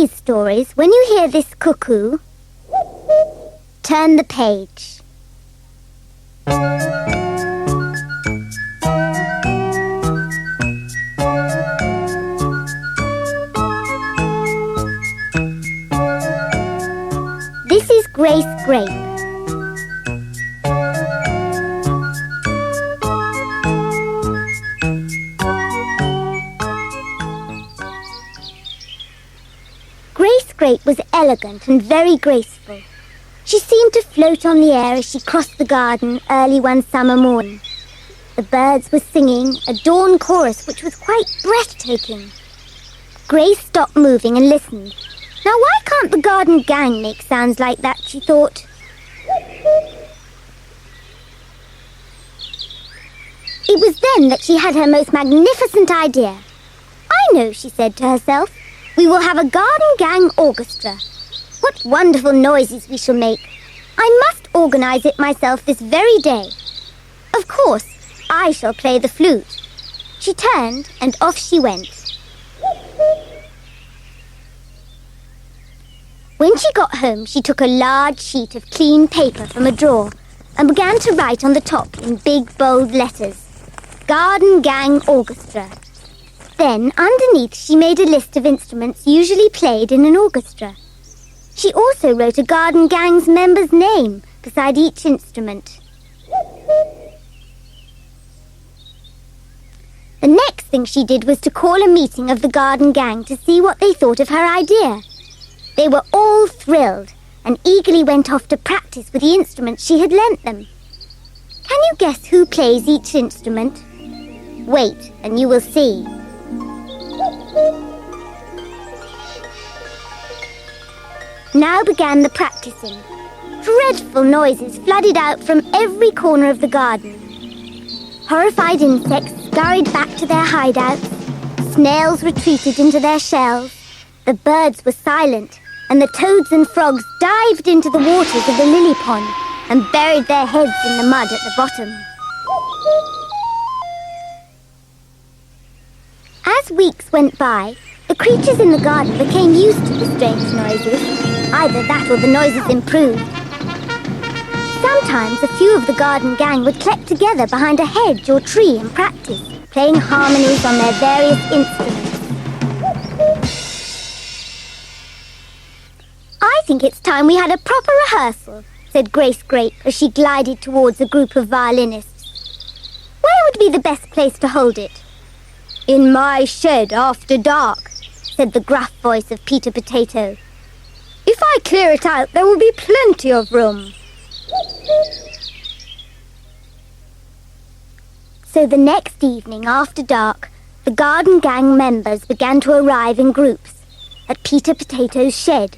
these stories, when you hear this cuckoo, turn the page. This is Grape. Grape was elegant and very graceful. She seemed to float on the air as she crossed the garden early one summer morning. The birds were singing a dawn chorus which was quite breathtaking. Grace stopped moving and listened. Now why can't the garden gang make sounds like that, she thought. It was then that she had her most magnificent idea. I know, she said to herself. We will have a garden gang orchestra. What wonderful noises we shall make. I must organize it myself this very day. Of course, I shall play the flute. She turned and off she went. When she got home, she took a large sheet of clean paper from a drawer and began to write on the top in big, bold letters, Garden Gang Orchestra. Then, underneath, she made a list of instruments usually played in an orchestra. She also wrote a garden gang's member's name beside each instrument. The next thing she did was to call a meeting of the garden gang to see what they thought of her idea. They were all thrilled and eagerly went off to practice with the instruments she had lent them. Can you guess who plays each instrument? Wait, and you will see. Now began the practicing. Dreadful noises flooded out from every corner of the garden. Horrified insects scurried back to their hideouts. Snails retreated into their shells. The birds were silent, and the toads and frogs dived into the waters of the lily pond and buried their heads in the mud at the bottom. As weeks went by, the creatures in the garden became used to the strange noises. Either that or the noises improved. Sometimes a few of the garden gang would collect together behind a hedge or tree and practice, playing harmonies on their various instruments. I think it's time we had a proper rehearsal, said Grape as she glided towards a group of violinists. Where would be the best place to hold it? In my shed after dark, said the gruff voice of Peter Potato. If I clear it out, there will be plenty of room. So the next evening after dark, the garden gang members began to arrive in groups at Peter Potato's shed,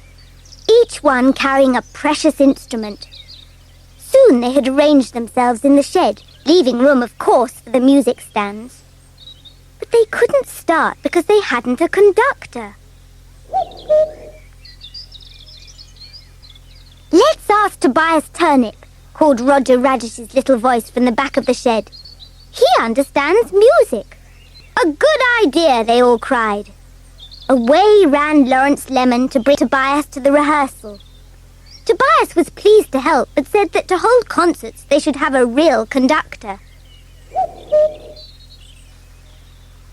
each one carrying a precious instrument. Soon they had arranged themselves in the shed, leaving room, of course, for the music stands. But they couldn't start because they hadn't a conductor. Let's ask Tobias Turnip, called Roger Radish's little voice from the back of the shed. He understands music. A good idea, they all cried. Away ran Lawrence Lemon to bring Tobias to the rehearsal. Tobias was pleased to help, but said that to hold concerts they should have a real conductor.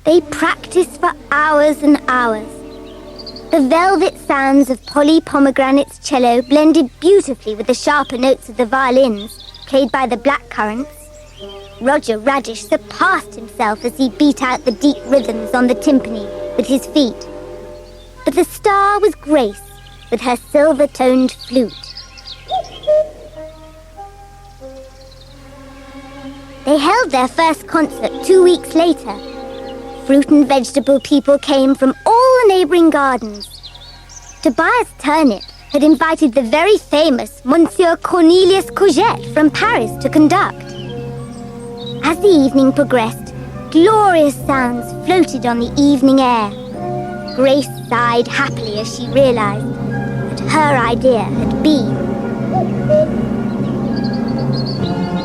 They practiced for hours and hours. The velvet sounds of Polly Pomegranate's cello blended beautifully with the sharper notes of the violins, played by the blackcurrants. Roger Radish surpassed himself as he beat out the deep rhythms on the timpani with his feet. But the star was Grace, with her silver-toned flute. They held their first concert 2 weeks later. Fruit and vegetable people came from all the neighbouring gardens. Tobias Turnip had invited the very famous Monsieur Cornelius Courgette from Paris to conduct. As the evening progressed, glorious sounds floated on the evening air. Grace sighed happily as she realised that her idea had been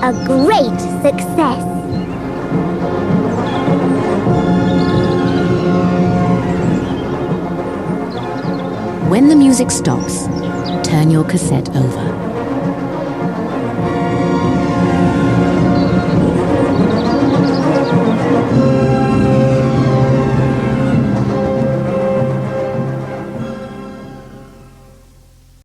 a great success. When the music stops, turn your cassette over.